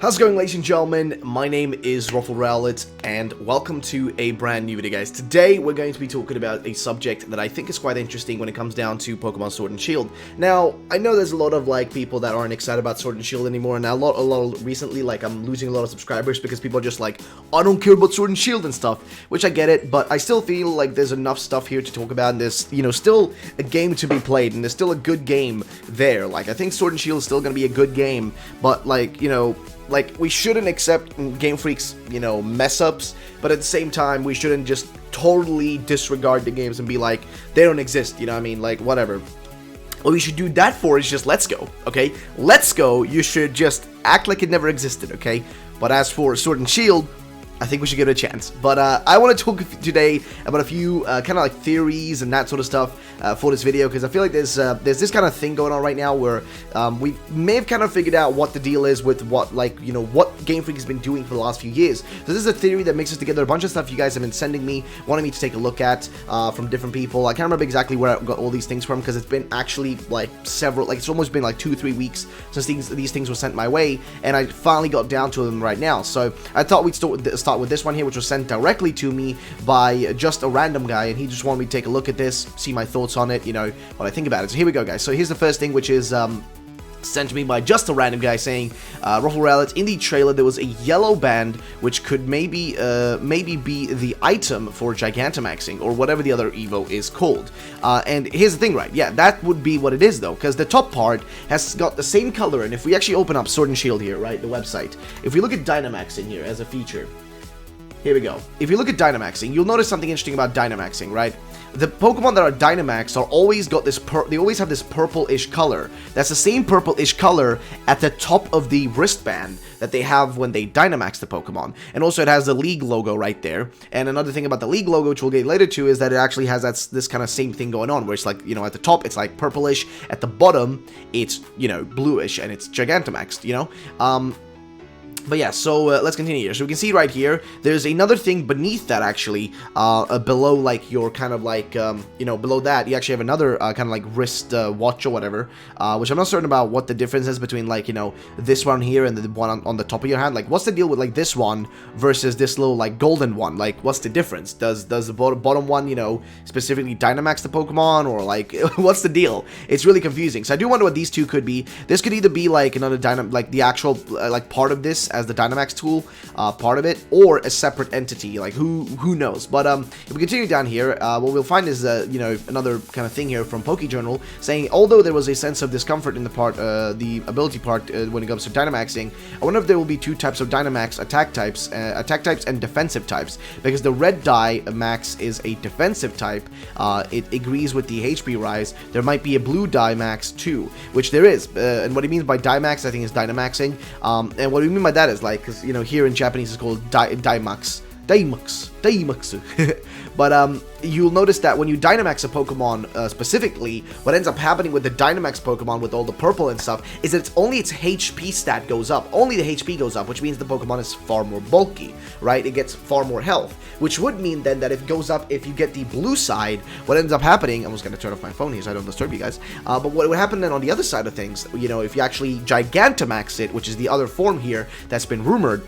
How's it going, ladies and gentlemen? My name is RuffledRowlit, and welcome to a brand new video, guys. Today, we're going to be talking about a subject that I think is quite interesting when it comes down to Pokemon Sword and Shield. Now, I know there's a lot of, people that aren't excited about Sword and Shield anymore, and a lot recently, I'm losing a lot of subscribers because people are just like, I don't care about Sword and Shield and stuff, which I get it, but I still feel like there's enough stuff here to talk about, and there's, still a game to be played, and there's still a good game there. I think Sword and Shield is still gonna be a good game, but, we shouldn't accept Game Freak's, mess-ups, but at the same time, we shouldn't just totally disregard the games and be like, they don't exist, you know what I mean? Whatever. What we should do that for is just let's go, okay? Let's go, you should just act like it never existed, okay? But as for Sword and Shield, I think we should give it a chance. But I want to talk today about a few theories and that sort of stuff for this video, because I feel like there's this kind of thing going on right now where we may have kind of figured out what the deal is with what what Game Freak has been doing for the last few years. So this is a theory that mixes together a bunch of stuff you guys have been sending me, wanting me to take a look at from different people. I can't remember exactly where I got all these things from, because it's been actually several, it's almost been 2-3 weeks since these things were sent my way, and I finally got down to them right now. So I thought we'd start with this one here, which was sent directly to me by just a random guy, and he just wanted me to take a look at this, see my thoughts on it, what I think about it. So here we go, guys. So here's the first thing, which is sent to me by just a random guy saying, RuffledRowlit, in the trailer there was a yellow band which could maybe be the item for Gigantamaxing, or whatever the other Evo is called. And here's the thing, right? Yeah, that would be what it is, though, because the top part has got the same color, and if we actually open up Sword and Shield here, right, the website, if we look at Dynamaxing here as a feature, here we go. If you look at Dynamaxing, you'll notice something interesting about Dynamaxing, right? The Pokemon that are Dynamax are always got this they always have this purple-ish color. That's the same purple-ish color at the top of the wristband that they have when they Dynamax the Pokemon. And also it has the League logo right there. And another thing about the League logo, which we'll get later to, is that it actually has this kind of same thing going on, where it's at the top it's purplish, at the bottom it's, bluish, and it's Gigantamaxed, But yeah, so let's continue here. So we can see right here, there's another thing beneath that, actually, below, your below that, you actually have another wrist watch or whatever, which I'm not certain about what the difference is between, this one here and the one on the top of your hand. What's the deal with, this one versus this little, golden one? What's the difference? Does the bottom one, specifically Dynamax the Pokemon, or, what's the deal? It's really confusing. So I do wonder what these two could be. This could either be, another the actual, part of this, as the Dynamax tool, part of it, or a separate entity, who knows. But if we continue down here, what we'll find is another kind of thing here from Pokejournal, saying although there was a sense of discomfort in the ability part when it comes to Dynamaxing, I wonder if there will be two types of Dynamax attack types and defensive types, because the red Dynamax is a defensive type. It agrees with the HP rise. There might be a blue Dynamax too, which there is, and what he means by Dynamax, I think, is Dynamaxing, and what we mean by that is because here in Japanese it's called Dynomax. But you'll notice that when you Dynamax a Pokemon specifically, what ends up happening with the Dynamax Pokemon with all the purple and stuff is that only its HP stat goes up. Only the HP goes up, which means the Pokemon is far more bulky, right? It gets far more health, which would mean then that if it goes up, if you get the blue side, what ends up happening, I was going to turn off my phone here so I don't disturb you guys, but what would happen then on the other side of things, if you actually Gigantamax it, which is the other form here that's been rumored,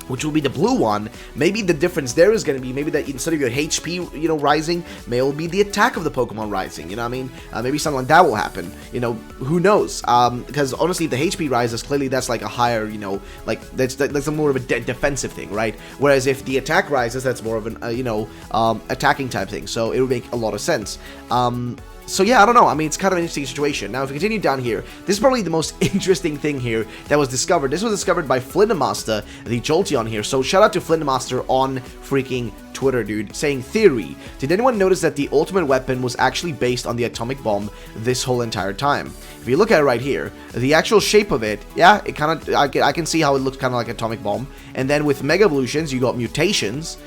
which will be the blue one, maybe the difference there is going to be maybe that instead of your HP, rising, may it be the attack of the Pokemon rising, you know what I mean? Maybe something like that will happen, who knows? Because honestly, if the HP rises, clearly that's a higher, that's a more of a defensive thing, right? Whereas if the attack rises, that's more of an, attacking type thing, so it would make a lot of sense. So yeah, I don't know. I mean, it's kind of an interesting situation. Now, if we continue down here, this is probably the most interesting thing here that was discovered. This was discovered by Flinamaster, the Jolteon here. So shout out to Flinamaster on freaking Twitter, dude, saying, theory. Did anyone notice that the ultimate weapon was actually based on the atomic bomb this whole entire time? If you look at it right here, the actual shape of it, yeah, it kind of, I can see how it looks kind of like atomic bomb. And then with Mega Evolutions, you got mutations,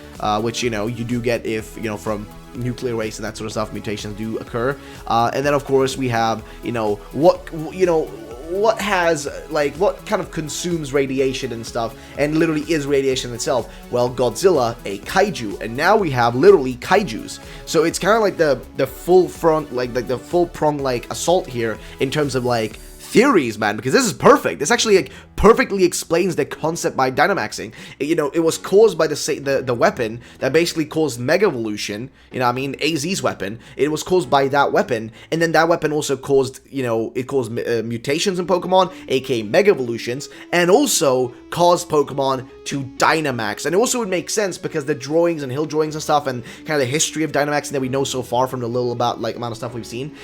which, you do get if, from nuclear waste and that sort of stuff, mutations do occur. And then, of course, we have, what has, what kind of consumes radiation and stuff, and literally is radiation itself? Well, Godzilla, a kaiju, and now we have literally kaijus. So it's kind of like the full front, the full prong, assault here in terms of, theories, man, because this is perfect. This actually like perfectly explains the concept by Dynamaxing. You know, it was caused by the weapon that basically caused Mega Evolution, you know what I mean, AZ's weapon. It was caused by that weapon, and then that weapon also caused, you know, it caused mutations in Pokemon, aka Mega Evolutions, and also caused Pokemon to Dynamax. And it also would make sense because the drawings and hill drawings and stuff, and kind of the history of Dynamaxing that we know so far from the little about like amount of stuff we've seen,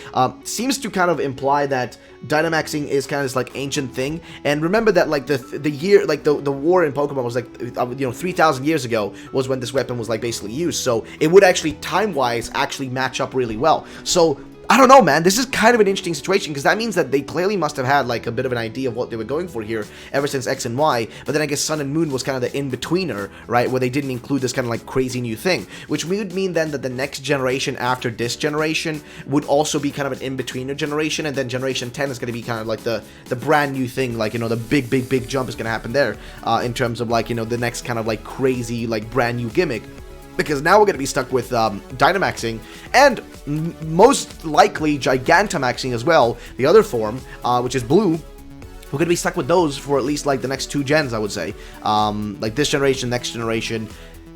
seems to kind of imply that Dynamaxing is kind of this like ancient thing. And remember that like the year, like the war in Pokemon was like, you know, 3,000 years ago was when this weapon was like basically used. So it would actually time-wise actually match up really well. So I don't know, man. This is kind of an interesting situation because that means that they clearly must have had like a bit of an idea of what they were going for here ever since X and Y. But then I guess Sun and Moon was kind of the in-betweener, right, where they didn't include this kind of like crazy new thing, which would mean then that the next generation after this generation would also be kind of an in-betweener generation, and then Generation 10 is going to be kind of like the brand new thing, like, you know, the big jump is going to happen there in terms of like, you know, the next kind of like crazy like brand new gimmick. Because now we're going to be stuck with Dynamaxing, and most likely Gigantamaxing as well, the other form, which is blue. We're going to be stuck with those for at least like the next 2 gens, I would say. Like this generation, next generation,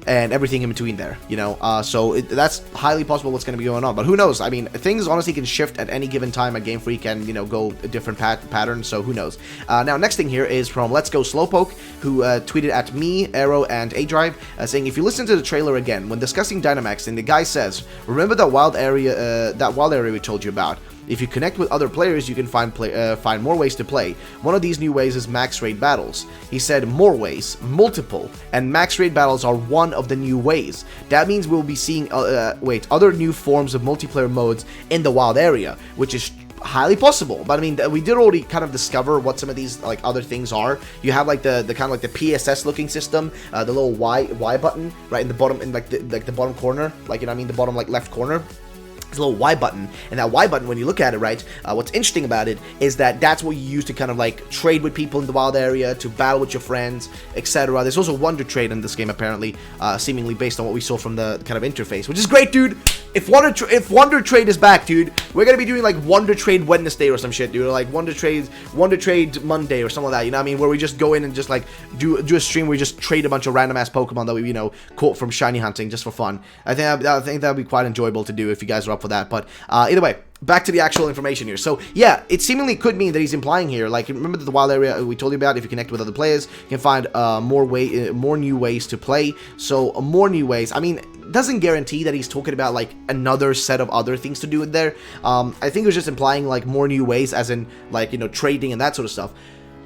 and everything in between there, you know, so that's highly possible what's going to be going on, but who knows? I mean, things honestly can shift at any given time at Game Freak and, you know, go a different pattern, so who knows. Now, next thing here is from Let's Go Slowpoke, who tweeted at me, Arrow, and A-Drive, saying, if you listen to the trailer again, when discussing Dynamaxing, the guy says, remember that wild area we told you about? If you connect with other players, you can find more ways to play. One of these new ways is max raid battles. He said more ways, multiple, and max raid battles are one of the new ways. That means we'll be seeing other new forms of multiplayer modes in the wild area, which is highly possible. But I mean, we did already kind of discover what some of these like other things are. You have like the kind of like the PSS looking system, the little Y button right in the bottom, in like the bottom corner, like, you know what I mean, the bottom like left corner. It's a little Y button, and that Y button, when you look at it, right, what's interesting about it is that that's what you use to kind of like trade with people in the wild area, to battle with your friends, etc. There's also Wonder Trade in this game, apparently, seemingly based on what we saw from the kind of interface, which is great, dude. If Wonder Trade is back, dude, we're gonna be doing like Wonder Trade Wednesday or some shit, dude, or like Wonder Trade Monday or something like that, you know what I mean, where we just go in and just like do a stream where we just trade a bunch of random ass Pokemon that we, you know, caught from shiny hunting just for fun. I think that would be quite enjoyable to do if you guys are up for that. But either way, back to the actual information here. So yeah, it seemingly could mean that he's implying here, like, remember the wild area we told you about, if you connect with other players, you can find more new ways to play. So more new ways, I mean, doesn't guarantee that he's talking about like another set of other things to do in there. I think it was just implying like more new ways, as in like, you know, trading and that sort of stuff.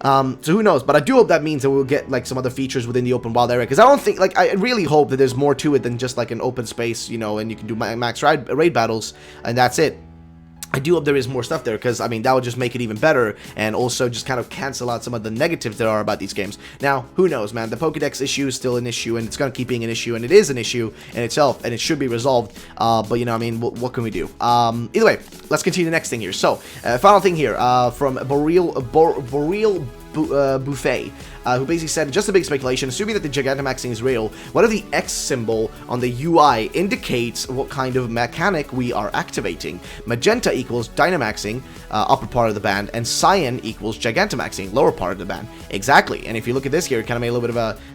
So who knows, but I do hope that means that we'll get like some other features within the open wild area, because I don't think, like, I really hope that there's more to it than just like an open space, you know, and you can do max raid battles and that's it. I do hope there is more stuff there, because, I mean, that would just make it even better, and also just kind of cancel out some of the negatives there are about these games. Now, who knows, man, the Pokedex issue is still an issue, and it's going to keep being an issue, and it is an issue in itself, and it should be resolved, but, you know, I mean, what can we do? Either way, let's continue the next thing here. So, final thing here, from Boreal Buffet, who basically said, just a big speculation, assuming that the Gigantamaxing is real, what if the X symbol on the UI indicates what kind of mechanic we are activating? Magenta equals Dynamaxing, upper part of the band, and Cyan equals Gigantamaxing, lower part of the band. Exactly, and if you look at this here, it kind of made a little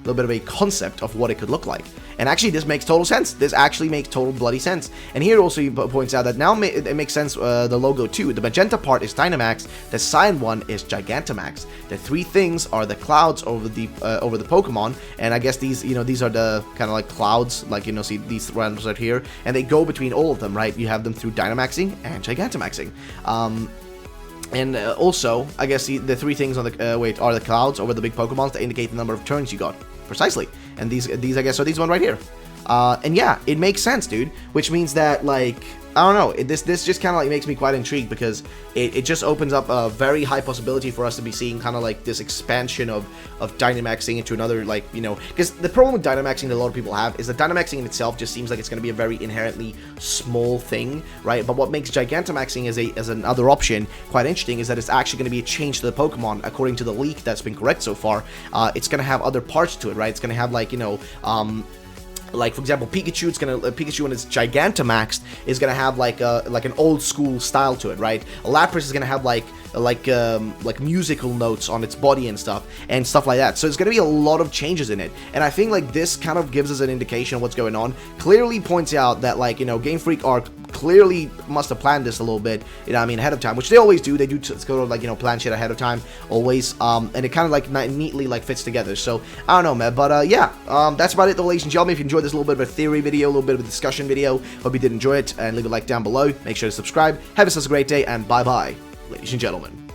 bit of a concept of what it could look like. And actually, this makes total sense. This actually makes total bloody sense. And here also he points out that now it makes sense, the logo too. The magenta part is Dynamax, the cyan one is Gigantamax. The three things are the clouds over the Pokemon, and I guess these, you know, these are the kind of like clouds, like, you know, see these randoms right here, and they go between all of them, right? You have them through Dynamaxing and Gigantamaxing. And also, I guess the three things on the are the clouds over the big Pokemons that indicate the number of turns you got. Precisely. And these I guess are these one right here. And yeah, it makes sense, dude. Which means that, like, I don't know, this just kind of like makes me quite intrigued, because it just opens up a very high possibility for us to be seeing kind of like this expansion of Dynamaxing into another, like, you know, because the problem with Dynamaxing that a lot of people have is that Dynamaxing in itself just seems like it's going to be a very inherently small thing, right? But what makes Gigantamaxing as another option quite interesting is that it's actually going to be a change to the Pokemon, according to the leak that's been correct so far. It's going to have other parts to it, right? It's going to have, like, you know, Like, for example, Pikachu, Pikachu when it's Gigantamaxed is gonna have like an old school style to it, right? Lapras is gonna have like musical notes on its body and stuff like that. So there's gonna be a lot of changes in it, and I think like this kind of gives us an indication of what's going on. Clearly points out that, like, you know, Game Freak are clearly must have planned this a little bit, you know what I mean, ahead of time, which they always do. They do sort of like, you know, plan shit ahead of time always, and it kind of like neatly like fits together. So I don't know, man, but yeah, that's about it though, ladies and gentlemen. If you enjoyed this little bit of a theory video, a little bit of a discussion video, hope you did enjoy it, and leave a like down below. Make sure to subscribe. Have yourselves a great day, and bye bye, ladies and gentlemen.